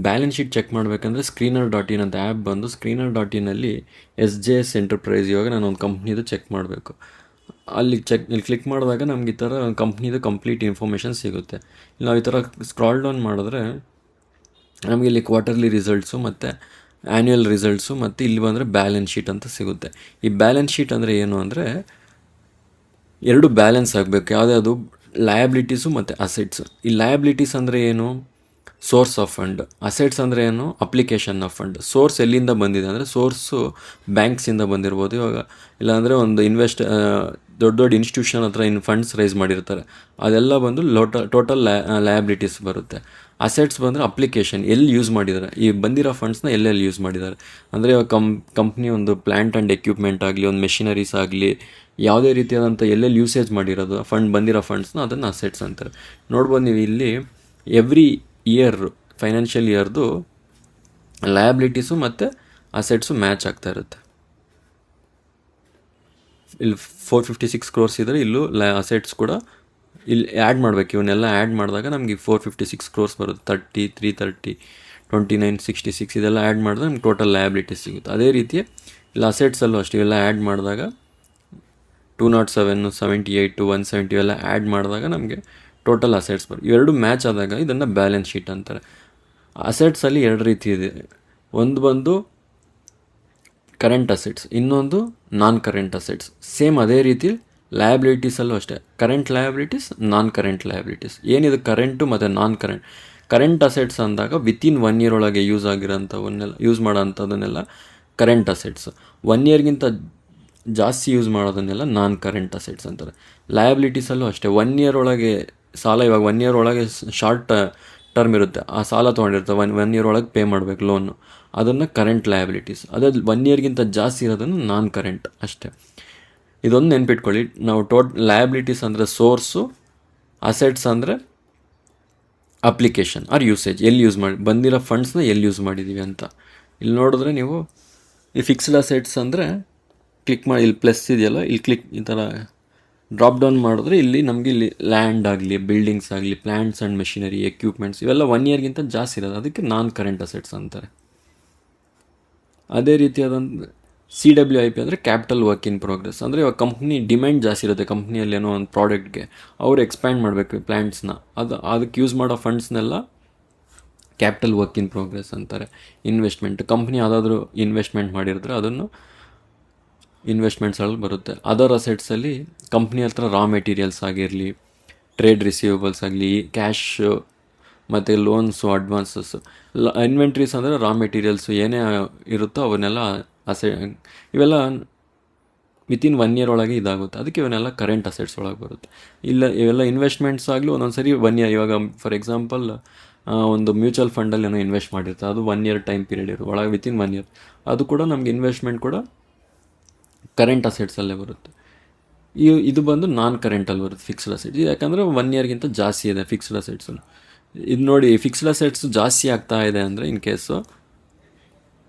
Balance sheet check ಮಾಡಬೇಕಂದ್ರೆ ಸ್ಕ್ರೀನರ್.in ಅಂತ app ಬಂದು ಸ್ಕ್ರೀನರ್.in SJS ಎಂಟರ್ಪ್ರೈಸ್, ಇವಾಗ ನಾನು ಒಂದು ಕಂಪ್ನಿದು ಚೆಕ್ ಮಾಡಬೇಕು. ಇಲ್ಲಿ ಕ್ಲಿಕ್ ಮಾಡಿದಾಗ ನಮ್ಗೆ ಈ ಥರ ಕಂಪ್ನಿದು ಕಂಪ್ಲೀಟ್ ಇನ್ಫಾರ್ಮೇಷನ್ ಸಿಗುತ್ತೆ. ನಾವು ಈ ಥರ ಸ್ಕ್ರಾಲ್ ಡೌನ್ ಮಾಡಿದ್ರೆ ನಮಗೆ ಇಲ್ಲಿ ಕ್ವಾರ್ಟರ್ಲಿ ರಿಸಲ್ಟ್ಸು ಮತ್ತು ಆ್ಯನ್ಯುಯಲ್ ರಿಸಲ್ಟ್ಸು ಮತ್ತು ಇಲ್ಲಿ ಬಂದರೆ ಬ್ಯಾಲೆನ್ಸ್ ಶೀಟ್ ಅಂತ ಸಿಗುತ್ತೆ. ಈ ಬ್ಯಾಲೆನ್ಸ್ ಶೀಟ್ ಅಂದರೆ ಏನು ಅಂದರೆ ಎರಡು ಬ್ಯಾಲೆನ್ಸ್ ಆಗಬೇಕು. ಯಾವುದ್ಯಾವುದು ಲಯಬಿಲಿಟೀಸು ಮತ್ತು ಅಸೆಟ್ಸ್. ಈ ಲಯಬಿಲಿಟೀಸ್ ಅಂದರೆ ಏನು? Source of fund. ಅಸೆಟ್ಸ್ ಅಂದರೆ ಏನು? Application of fund. ಸೋರ್ಸ್ ಎಲ್ಲಿಂದ ಬಂದಿದೆ ಅಂದರೆ ಸೋರ್ಸು ಬ್ಯಾಂಕ್ಸಿಂದ ಬಂದಿರ್ಬೋದು. ಇವಾಗ ಇಲ್ಲಾಂದರೆ ಒಂದು ದೊಡ್ಡ ದೊಡ್ಡ ಇನ್ಸ್ಟಿಟ್ಯೂಷನ್ ಹತ್ರ ಫಂಡ್ಸ್ ರೈಸ್ ಮಾಡಿರ್ತಾರೆ, ಅದೆಲ್ಲ ಬಂದು ಟೋಟಲ್ ಲಯಬಿಲಿಟೀಸ್ ಬರುತ್ತೆ. ಅಸೆಟ್ಸ್ ಬಂದರೆ ಅಪ್ಲಿಕೇಶನ್, ಎಲ್ಲಿ ಯೂಸ್ ಮಾಡಿದ್ದಾರೆ, ಈ ಬಂದಿರೋ ಫಂಡ್ಸ್ನ ಎಲ್ಲೆಲ್ಲಿ ಯೂಸ್ ಮಾಡಿದ್ದಾರೆ. ಅಂದರೆ ಇವಾಗ ಕಂಪ್ನಿ ಒಂದು ಪ್ಲ್ಯಾಂಟ್ ಆ್ಯಂಡ್ ಎಕ್ವಿಪ್ಮೆಂಟ್ ಆಗಲಿ, ಒಂದು ಮೆಷಿನರೀಸ್ ಆಗಲಿ, ಯಾವುದೇ ರೀತಿಯಾದಂಥ ಎಲ್ಲೆಲ್ಲಿ ಯೂಸೇಜ್ ಮಾಡಿರೋದು ಬಂದಿರೋ ಫಂಡ್ಸ್ನ ಅದನ್ನು ಅಸೆಟ್ಸ್ ಅಂತಾರೆ. ನೋಡ್ಬೋದು ನೀವು ಇಲ್ಲಿ ಎವ್ರಿ ಇಯರ್ ಫೈನಾನ್ಷಿಯಲ್ ಇಯರ್ದು ಲಯಬಿಲಿಟೀಸು ಮತ್ತು ಅಸೆಟ್ಸು ಮ್ಯಾಚ್ ಆಗ್ತಾ ಇರುತ್ತೆ. ಇಲ್ಲಿ 456 crores ಇದ್ದರೆ ಇಲ್ಲೂ ಅಸೆಟ್ಸ್ ಕೂಡ ಇಲ್ಲಿ ಆ್ಯಡ್ ಮಾಡಬೇಕು. ಇವನ್ನೆಲ್ಲ ಆ್ಯಡ್ ಮಾಡಿದಾಗ ನಮಗೆ 456 crores ಬರುತ್ತೆ. 30, 330, 29, 66 ಇದೆಲ್ಲ ಆ್ಯಡ್ ಮಾಡಿದ್ರೆ ನಮ್ಗೆ ಟೋಟಲ್ ಲಯಬಿಲಿಟೀಸ್ ಸಿಗುತ್ತೆ. ಅದೇ ರೀತಿ ಇಲ್ಲಿ ಅಸೆಟ್ಸಲ್ಲೂ ಅಷ್ಟೇ, ಇವೆಲ್ಲ ಆ್ಯಡ್ ಮಾಡಿದಾಗ 207, 78, 170 ಇವೆಲ್ಲ ಆ್ಯಡ್ ಮಾಡಿದಾಗ ನಮಗೆ ಟೋಟಲ್ ಅಸೆಟ್ಸ್ ಬರುತ್ತೆ. ಇವೆರಡು ಮ್ಯಾಚ್ ಆದಾಗ ಇದನ್ನು ಬ್ಯಾಲೆನ್ಸ್ ಶೀಟ್ ಅಂತಾರೆ. ಅಸೆಟ್ಸಲ್ಲಿ ಎರಡು ರೀತಿ ಇದೆ. ಒಂದು ಬಂದು ಕರೆಂಟ್ ಅಸೆಟ್ಸ್, ಇನ್ನೊಂದು ನಾನ್ ಕರೆಂಟ್ ಅಸೆಟ್ಸ್. ಸೇಮ್ ಅದೇ ರೀತಿ ಲಯಬಿಲಿಟೀಸಲ್ಲೂ ಅಷ್ಟೇ, ಕರೆಂಟ್ ಲಯಬಿಲಿಟೀಸ್, ನಾನ್ ಕರೆಂಟ್ ಲಯಬಿಲಿಟೀಸ್. ಏನಿದು ಕರೆಂಟು ಮತ್ತು ನಾನ್ ಕರೆಂಟ್ ಅಸೆಟ್ಸ್ ಅಂದಾಗ ವಿತಿನ್ 1 year ಒಳಗೆ ಯೂಸ್ ಮಾಡೋಂಥದ್ದನ್ನೆಲ್ಲ ಕರೆಂಟ್ ಅಸೆಟ್ಸ್. 1 yearಗಿಂತ ಜಾಸ್ತಿ ಯೂಸ್ ಮಾಡೋದನ್ನೆಲ್ಲ ನಾನ್ ಕರೆಂಟ್ ಅಸೆಟ್ಸ್ ಅಂತಾರೆ. ಲಯಬಿಲಿಟೀಸಲ್ಲೂ ಅಷ್ಟೇ, 1 year ಒಳಗೆ ಸಾಲ, ಇವಾಗ 1 year ಒಳಗೆ ಶಾರ್ಟ್ ಟರ್ಮ್ ಇರುತ್ತೆ, ಆ ಸಾಲ ತೊಗೊಂಡಿರ್ತಾರೆ, 1 year ಒಳಗೆ ಪೇ ಮಾಡಬೇಕು ಲೋನು, ಅದನ್ನು ಕರೆಂಟ್ ಲಯಬಿಲಿಟೀಸ್. ಅದೇ 1 yearಗಿಂತ ಜಾಸ್ತಿ ಇರೋದನ್ನು ನಾನ್ ಕರೆಂಟ್ ಅಷ್ಟೇ. ಇದೊಂದು ನೆನ್ಪಿಟ್ಕೊಳ್ಳಿ. ನಾವು ಲಯಬಿಲಿಟೀಸ್ ಅಂದರೆ ಸೋರ್ಸು, ಅಸೆಟ್ಸ್ ಅಂದರೆ ಅಪ್ಲಿಕೇಶನ್ ಆರ್ ಯೂಸೇಜ್, ಎಲ್ಲಿ ಯೂಸ್ ಬಂದಿರೋ ಫಂಡ್ಸ್ನ ಎಲ್ಲಿ ಯೂಸ್ ಮಾಡಿದ್ದೀವಿ ಅಂತ. ಇಲ್ಲಿ ನೋಡಿದ್ರೆ ನೀವು ಈ ಫಿಕ್ಸ್ಡ್ ಅಸೆಟ್ಸ್ ಅಂದರೆ ಕ್ಲಿಕ್ ಮಾಡಿ, ಇಲ್ಲಿ ಪ್ಲಸ್ ಇದೆಯಲ್ಲ, ಇಲ್ಲಿ ಈ ಥರ ಡ್ರಾಪ್ ಡೌನ್ ಮಾಡಿದ್ರೆ ಇಲ್ಲಿ ನಮಗೆ ಇಲ್ಲಿ ಲ್ಯಾಂಡ್ ಆಗಲಿ, ಬಿಲ್ಡಿಂಗ್ಸ್ ಆಗಲಿ, ಪ್ಲ್ಯಾಂಟ್ಸ್ ಆ್ಯಂಡ್ ಮೆಷಿನರಿ, ಎಕ್ವಿಪ್ಮೆಂಟ್ಸ್ ಇವೆಲ್ಲ 1 yearಗಿಂತ ಜಾಸ್ತಿ ಇರೋದು, ಅದಕ್ಕೆ ನಾನ್ ಕರೆಂಟ್ ಅಸೆಟ್ಸ್ ಅಂತಾರೆ. ಅದೇ ರೀತಿಯಾದಂಥ CWIP ಅಂದರೆ ಕ್ಯಾಪಿಟಲ್ ವರ್ಕ್ ಇನ್ ಪ್ರೋಗ್ರೆಸ್. ಅಂದರೆ ಇವಾಗ ಕಂಪ್ನಿ ಡಿಮ್ಯಾಂಡ್ ಜಾಸ್ತಿ ಇರುತ್ತೆ, ಕಂಪ್ನಿಯಲ್ಲಿ ಏನೋ ಒಂದು ಪ್ರಾಡಕ್ಟ್ಗೆ ಅವರು ಎಕ್ಸ್ಪ್ಯಾಂಡ್ ಮಾಡಬೇಕು ಪ್ಲ್ಯಾಂಟ್ಸ್ನ, ಅದಕ್ಕೆ ಯೂಸ್ ಮಾಡೋ ಫಂಡ್ಸ್ನೆಲ್ಲ ಕ್ಯಾಪಿಟಲ್ ವರ್ಕ್ ಇನ್ ಪ್ರೋಗ್ರೆಸ್ ಅಂತಾರೆ. ಇನ್ವೆಸ್ಟ್ಮೆಂಟ್, ಕಂಪ್ನಿ ಯಾವುದಾದ್ರೂ ಇನ್ವೆಸ್ಟ್ಮೆಂಟ್ ಮಾಡಿರ್ತಾರೆ ಅದನ್ನು ಇನ್ವೆಸ್ಟ್ಮೆಂಟ್ಸಲ್ಲಿ ಬರುತ್ತೆ. ಅದರ್ ಅಸೆಟ್ಸಲ್ಲಿ ಕಂಪ್ನಿ ಹತ್ರ ರಾ ಮೆಟೀರಿಯಲ್ಸ್ ಆಗಿರಲಿ, ಟ್ರೇಡ್ ರಿಸೀವಬಲ್ಸ್ ಆಗಲಿ, ಕ್ಯಾಶ್ ಮತ್ತು ಲೋನ್ಸು, ಅಡ್ವಾನ್ಸಸ್ಸು. ಇನ್ವೆಂಟ್ರೀಸ್ ಅಂದರೆ ರಾ ಮೆಟೀರಿಯಲ್ಸು ಏನೇ ಇರುತ್ತೋ ಅವನ್ನೆಲ್ಲ ಇವೆಲ್ಲ ವಿತಿನ್ 1 year ಒಳಗೆ ಇದಾಗುತ್ತೆ, ಅದಕ್ಕೆ ಇವನ್ನೆಲ್ಲ ಕರೆಂಟ್ ಅಸೆಟ್ಸ್ ಒಳಗೆ ಬರುತ್ತೆ. ಇವೆಲ್ಲ ಇನ್ವೆಸ್ಟ್ಮೆಂಟ್ಸ್ ಆಗಲಿ ಒಂದೊಂದು ಸರಿ 1 year, ಇವಾಗ ಫಾರ್ ಎಕ್ಸಾಂಪಲ್ ಒಂದು ಮ್ಯೂಚುವಲ್ ಫಂಡಲ್ಲಿ ಏನೋ ಇನ್ವೆಸ್ಟ್ ಮಾಡಿರ್ತಾರೆ, ಅದು 1 year ಟೈಮ್ ಪೀರಿಯಡ್ ಇರುತ್ತೆ ಒಳಗೆ, ವಿತಿನ್ 1 year ಅದು ಕೂಡ ನಮಗೆ ಇನ್ವೆಸ್ಟ್ಮೆಂಟ್ ಕೂಡ ಕರೆಂಟ್ ಅಸೆಟ್ಸಲ್ಲೇ ಬರುತ್ತೆ. ಇದು ಬಂದು ನಾನ್ ಕರೆಂಟಲ್ಲಿ ಬರುತ್ತೆ ಫಿಕ್ಸ್ಡ್ ಅಸೆಟ್ಸ್. ಯಾಕಂದರೆ 1 yearಗಿಂತ ಜಾಸ್ತಿ ಇದೆ ಫಿಕ್ಸ್ಡ್ ಅಸೆಟ್ಸು. ಇದು ನೋಡಿ, ಫಿಕ್ಸ್ಡ್ ಅಸೆಟ್ಸ್ ಜಾಸ್ತಿ ಆಗ್ತಾ ಇದೆ ಅಂದರೆ ಇನ್ ಕೇಸು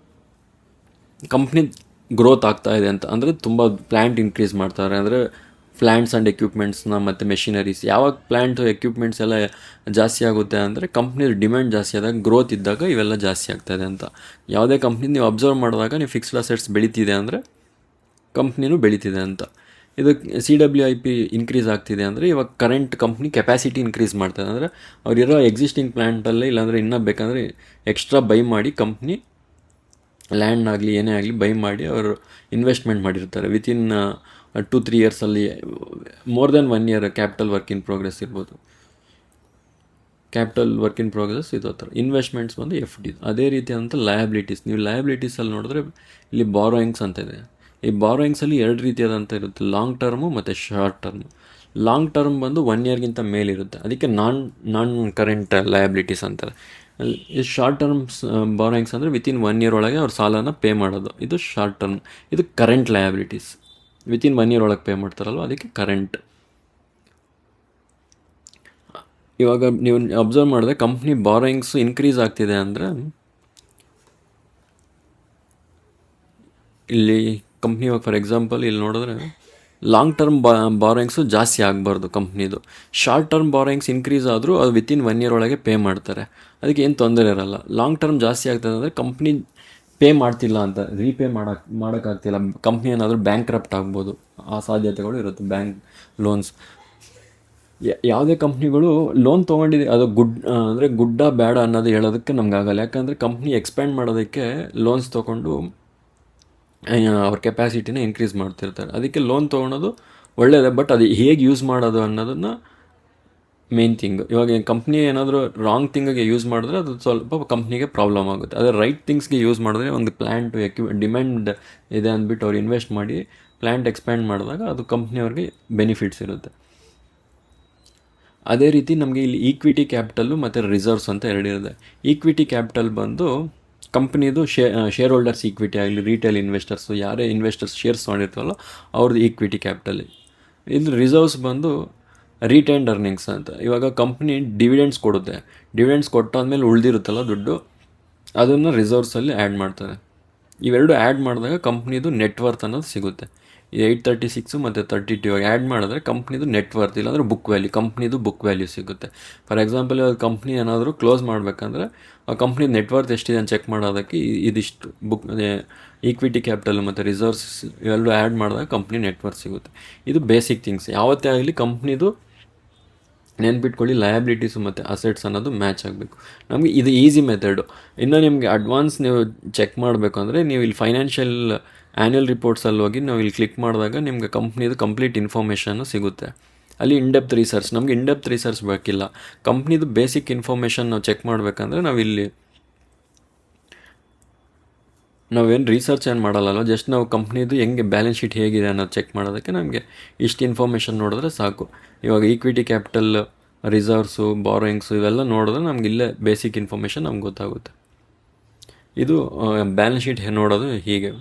ಕಂಪ್ನಿ ಗ್ರೋತ್ ಆಗ್ತಾ ಇದೆ ಅಂತ, ಅಂದರೆ ತುಂಬ ಪ್ಲ್ಯಾಂಟ್ ಇನ್ಕ್ರೀಸ್ ಮಾಡ್ತಾರೆ, ಅಂದರೆ ಪ್ಲ್ಯಾಂಟ್ಸ್ ಆ್ಯಂಡ್ ಎಕ್ವಿಪ್ಮೆಂಟ್ಸ್ನ ಮತ್ತು ಮೆಷಿನರೀಸ್. ಯಾವಾಗ ಪ್ಲ್ಯಾಂಟ್ ಎಕ್ವಿಪ್ಮೆಂಟ್ಸ್ ಎಲ್ಲ ಜಾಸ್ತಿ ಆಗುತ್ತೆ ಅಂದರೆ ಕಂಪ್ನಿ ಡಿಮ್ಯಾಂಡ್ ಜಾಸ್ತಿ ಆದಾಗ, ಗ್ರೋತ್ ಇದ್ದಾಗ ಇವೆಲ್ಲ ಜಾಸ್ತಿ ಆಗ್ತಾಯಿದೆ ಅಂತ. ಯಾವುದೇ ಕಂಪ್ನಿ ನೀವು ಅಬ್ಸರ್ವ್ ಮಾಡಿದಾಗ ನೀವು ಫಿಕ್ಸ್ಡ್ ಅಸೆಟ್ಸ್ ಬೆಳೀತಿದೆ ಅಂದರೆ ಕಂಪ್ನಿನೂ ಬೆಳೀತಿದೆ ಅಂತ. ಇದು CWIP ಇನ್ಕ್ರೀಸ್ ಆಗ್ತಿದೆ ಅಂದರೆ ಇವಾಗ ಕರೆಂಟ್ ಕಂಪ್ನಿ ಕೆಪಾಸಿಟಿ ಇನ್ಕ್ರೀಸ್ ಮಾಡ್ತಾರೆ, ಅಂದರೆ ಅವರಿರೋ ಎಕ್ಸಿಸ್ಟಿಂಗ್ ಪ್ಲ್ಯಾಂಟಲ್ಲೇ ಇಲ್ಲಾಂದರೆ ಇನ್ನೂ ಬೇಕಂದರೆ ಎಕ್ಸ್ಟ್ರಾ ಬೈ ಮಾಡಿ ಕಂಪ್ನಿ ಲ್ಯಾಂಡ್ ಆಗಲಿ ಏನೇ ಆಗಲಿ ಬೈ ಮಾಡಿ ಅವರು ಇನ್ವೆಸ್ಟ್ಮೆಂಟ್ ಮಾಡಿರ್ತಾರೆ. ವಿತಿನ್ 2-3 yearsಲ್ಲಿ more than 1 year capital work in progress ಇರ್ಬೋದು. ಕ್ಯಾಪಿಟಲ್ ವರ್ಕ್ ಇನ್ ಪ್ರೋಗ್ರೆಸ್ ಇದು ಥರ. ಇನ್ವೆಸ್ಟ್ಮೆಂಟ್ಸ್ ಬಂದು FD. ಅದೇ ರೀತಿಯಾದಂಥ ಲಯಬಿಲಿಟೀಸ್, ನೀವು ಲಯಬಿಲಿಟೀಸಲ್ಲಿ ನೋಡಿದ್ರೆ ಇಲ್ಲಿ ಬಾರೋಯಿಂಗ್ಸ್ ಅಂತ ಇದೆ. ಈ ಬಾರೋಯಿಂಗ್ಸಲ್ಲಿ 2 ರೀತಿಯಾದಂಥ ಇರುತ್ತೆ, ಲಾಂಗ್ ಟರ್ಮು ಮತ್ತು ಶಾರ್ಟ್ ಟರ್ಮು. ಲಾಂಗ್ ಟರ್ಮ್ ಬಂದು 1 yearಗಿಂತ ಮೇಲಿರುತ್ತೆ, ಅದಕ್ಕೆ ನಾನ್ ಕರೆಂಟ್ ಲಯಬಿಲಿಟೀಸ್ ಅಂತಾರೆ. ಈ ಶಾರ್ಟ್ ಟರ್ಮ್ಸ್ ಬಾರೋಯಿಂಗ್ಸ್ ಅಂದರೆ ವಿತಿನ್ 1 year ಒಳಗೆ ಅವ್ರ ಸಾಲನ ಪೇ ಮಾಡೋದು, ಇದು ಶಾರ್ಟ್ ಟರ್ಮ್. ಇದು ಕರೆಂಟ್ ಲಯಬಿಲಿಟೀಸ್, ವಿತಿನ್ 1 year ಒಳಗೆ ಪೇ ಮಾಡ್ತಾರಲ್ವ ಅದಕ್ಕೆ ಕರೆಂಟ್. ಇವಾಗ ನೀವು ಅಬ್ಸರ್ವ್ ಮಾಡಿದ್ರೆ ಕಂಪ್ನಿ ಬಾರೋಯಿಂಗ್ಸ್ ಇನ್ಕ್ರೀಸ್ ಆಗ್ತಿದೆ ಅಂದರೆ ಇಲ್ಲಿ ಕಂಪ್ನಿ ಇವಾಗ ಫಾರ್ ಎಕ್ಸಾಂಪಲ್ ಇಲ್ಲಿ ನೋಡಿದ್ರೆ ಲಾಂಗ್ ಟರ್ಮ್ ಬಾರೋಯಿಂಗ್ಸು ಜಾಸ್ತಿ ಆಗಬಾರ್ದು ಕಂಪ್ನಿದು. ಶಾರ್ಟ್ ಟರ್ಮ್ ಬಾರೋಯಿಂಗ್ಸ್ ಇನ್ಕ್ರೀಸ್ ಆದರೂ ಅದು ವಿತಿನ್ 1 ಇಯರ್ ಒಳಗೆ ಪೇ ಮಾಡ್ತಾರೆ, ಅದಕ್ಕೆ ಏನು ತೊಂದರೆ ಇರಲ್ಲ. ಲಾಂಗ್ ಟರ್ಮ್ ಜಾಸ್ತಿ ಆಗ್ತದೆ ಅಂದರೆ ಕಂಪ್ನಿ ಪೇ ಮಾಡ್ತಿಲ್ಲ ಅಂತ, ರೀಪೇ ಮಾಡೋಕ್ಕಾಗ್ತಿಲ್ಲ, ಕಂಪ್ನಿ ಏನಾದರೂ ಬ್ಯಾಂಕ್ರಪ್ಟ್ ಆಗ್ಬೋದು, ಆ ಸಾಧ್ಯತೆಗಳು ಇರುತ್ತೆ. ಬ್ಯಾಂಕ್ ಲೋನ್ಸ್ ಯಾವುದೇ ಕಂಪ್ನಿಗಳು ಲೋನ್ ತೊಗೊಂಡಿದೆ ಅದು ಅಂದರೆ ಗುಡ್ಡ ಬೇಡ ಅನ್ನೋದು ಹೇಳೋದಕ್ಕೆ ನಮ್ಗೆ ಆಗಲ್ಲ. ಯಾಕಂದರೆ ಕಂಪ್ನಿ ಎಕ್ಸ್ಪ್ಯಾಂಡ್ ಮಾಡೋದಕ್ಕೆ ಲೋನ್ಸ್ ತೊಗೊಂಡು ಅವ್ರ ಕೆಪಾಸಿಟಿನ ಇನ್ಕ್ರೀಸ್ ಮಾಡ್ತಿರ್ತಾರೆ. ಅದಕ್ಕೆ ಲೋನ್ ತೊಗೊಳೋದು ಒಳ್ಳೆಯದೇ, ಬಟ್ ಅದು ಹೇಗೆ ಯೂಸ್ ಮಾಡೋದು ಅನ್ನೋದನ್ನು ಮೇನ್ ಥಿಂಗ್. ಇವಾಗ ಕಂಪ್ನಿ ಏನಾದರೂ ರಾಂಗ್ ಥಿಂಗಿಗೆ ಯೂಸ್ ಮಾಡಿದ್ರೆ ಅದು ಸ್ವಲ್ಪ ಕಂಪ್ನಿಗೆ ಪ್ರಾಬ್ಲಮ್ ಆಗುತ್ತೆ. ಅದೇ ರೈಟ್ ಥಿಂಗ್ಸ್ಗೆ ಯೂಸ್ ಮಾಡಿದ್ರೆ ಒಂದು ಪ್ಲ್ಯಾಂಟು ಡಿಮ್ಯಾಂಡ್ ಇದೆ ಅಂದ್ಬಿಟ್ಟು ಅವ್ರು ಇನ್ವೆಸ್ಟ್ ಮಾಡಿ ಪ್ಲ್ಯಾಂಟ್ ಎಕ್ಸ್ಪ್ಯಾಂಡ್ ಮಾಡಿದಾಗ ಅದು ಕಂಪ್ನಿಯವ್ರಿಗೆ ಬೆನಿಫಿಟ್ಸ್ ಇರುತ್ತೆ. ಅದೇ ರೀತಿ ನಮಗೆ ಇಲ್ಲಿ ಈಕ್ವಿಟಿ ಕ್ಯಾಪಿಟಲ್ಲು ಮತ್ತು ರಿಸರ್ವ್ಸ್ ಅಂತ ಎರಡಿರುತ್ತೆ. ಈಕ್ವಿಟಿ ಕ್ಯಾಪಿಟಲ್ ಬಂದು ಕಂಪ್ನಿದು ಶೇರ್ ಹೋಲ್ಡರ್ಸ್ ಈಕ್ವಿಟಿ ಆಗಲಿ, ರಿಟೇಲ್ ಇನ್ವೆಸ್ಟರ್ಸು ಯಾರೇ ಇನ್ವೆಸ್ಟರ್ಸ್ ಶೇರ್ಸ್ ಮಾಡಿರ್ತಾರಲ್ಲ ಅವ್ರದ್ದು ಈಕ್ವಿಟಿ ಕ್ಯಾಪಿಟಲ್. ಇಲ್ಲಿ ರಿಸರ್ವ್ಸ್ ಬಂದು ರಿಟೈನ್ಡ್ ಅರ್ನಿಂಗ್ಸ್ ಅಂತ. ಇವಾಗ ಕಂಪ್ನಿ ಡಿವಿಡೆಂಡ್ಸ್ ಕೊಡುತ್ತೆ, ಡಿವಿಡೆಂಡ್ಸ್ ಕೊಟ್ಟಾದ್ಮೇಲೆ ಉಳಿದಿರುತ್ತಲ್ಲ ದುಡ್ಡು, ಅದನ್ನು ರಿಸರ್ವ್ಸಲ್ಲಿ ಆ್ಯಡ್ ಮಾಡ್ತಾರೆ. ಇವೆರಡು ಆ್ಯಡ್ ಮಾಡಿದಾಗ ಕಂಪ್ನಿದು ನೆಟ್ವರ್ತ್ ಅನ್ನೋದು ಸಿಗುತ್ತೆ. 836 ಮತ್ತು 32 ಇವಾಗ ಆ್ಯಡ್ ಮಾಡಿದ್ರೆ ಕಂಪ್ನಿದು ನೆಟ್ವರ್ತ್ ಇಲ್ಲಾಂದರೆ ಬುಕ್ ವ್ಯಾಲ್ಯೂ, ಕಂಪ್ನಿದು ಬುಕ್ ವ್ಯಾಲ್ಯೂ ಸಿಗುತ್ತೆ. ಫಾರ್ ಎಕ್ಸಾಂಪಲ್ ಇವಾಗ ಕಂಪ್ನಿ ಏನಾದರೂ ಕ್ಲೋಸ್ ಮಾಡಬೇಕಂದ್ರೆ ಆ ಕಂಪ್ನಿ ನೆಟ್ವರ್ತ್ ಎಷ್ಟಿದೆ ಅಂತ ಚೆಕ್ ಮಾಡೋದಕ್ಕೆ ಇದಿಷ್ಟು ಈಕ್ವಿಟಿ ಕ್ಯಾಪಿಟಲ್ ಮತ್ತು ರಿಸರ್ವ್ಸ್ ಇವೆಲ್ಲೂ ಆ್ಯಡ್ ಮಾಡಿದಾಗ ಕಂಪ್ನಿ ನೆಟ್ವರ್ತ್ ಸಿಗುತ್ತೆ. ಇದು ಬೇಸಿಕ್ ಥಿಂಗ್ಸ್. ಯಾವತ್ತೇ ಆಗಲಿ ಕಂಪ್ನಿದು ನೆನ್ಪಿಟ್ಕೊಳ್ಳಿ, ಲಯಬಿಲಿಟೀಸು ಮತ್ತು ಅಸೆಟ್ಸ್ ಅನ್ನೋದು ಮ್ಯಾಚ್ ಆಗಬೇಕು. ನಮಗೆ ಇದು ಈಸಿ ಮೆಥಡು. ಇನ್ನು ನಿಮಗೆ ಅಡ್ವಾನ್ಸ್ ನೀವು ಚೆಕ್ ಮಾಡಬೇಕು ಅಂದರೆ ನೀವು ಇಲ್ಲಿ ಫೈನಾನ್ಷಿಯಲ್ ಆ್ಯನ್ಯಲ್ ರಿಪೋರ್ಟ್ಸಲ್ಲಿ ಹೋಗಿ ನಾವು ಇಲ್ಲಿ ಕ್ಲಿಕ್ ಮಾಡಿದಾಗ ನಿಮಗೆ ಕಂಪ್ನಿದು ಕಂಪ್ಲೀಟ್ ಇನ್ಫಾರ್ಮೇಷನ್ನು ಸಿಗುತ್ತೆ. ಅಲ್ಲಿ ಇನ್ಡೆಪ್ತ್ ರಿಸರ್ಚ್, ನಮಗೆ ಇನ್ಡೆಪ್ತ್ ರಿಸರ್ಚ್ ಬೇಕಿಲ್ಲ. ಕಂಪ್ನಿದು ಬೇಸಿಕ್ ಇನ್ಫಾರ್ಮೇಷನ್ ನಾವು ಚೆಕ್ ಮಾಡಬೇಕಂದ್ರೆ ನಾವೇನು ರಿಸರ್ಚ್ ಏನು ಮಾಡಲ್ಲ, ಜಸ್ಟ್ ನಾವು ಕಂಪ್ನಿದು ಹೆಂಗೆ ಬ್ಯಾಲೆನ್ಸ್ ಶೀಟ್ ಹೇಗಿದೆ ಅನ್ನೋದು ಚೆಕ್ ಮಾಡೋದಕ್ಕೆ ನಮಗೆ ಇಷ್ಟು ಇನ್ಫಾರ್ಮೇಷನ್ ನೋಡಿದ್ರೆ ಸಾಕು. ಇವಾಗ ಈಕ್ವಿಟಿ ಕ್ಯಾಪಿಟಲ್, ರಿಸರ್ವ್ಸು, ಬಾರೋಯಿಂಗ್ಸು ಇವೆಲ್ಲ ನೋಡಿದ್ರೆ ನಮ್ಗೆ ಇಲ್ಲೇ ಬೇಸಿಕ್ ಇನ್ಫಾರ್ಮೇಷನ್ ನಮ್ಗೆ ಗೊತ್ತಾಗುತ್ತೆ. ಇದು ಬ್ಯಾಲೆನ್ಸ್ ಶೀಟ್ ನೋಡೋದು ಹೀಗೆ.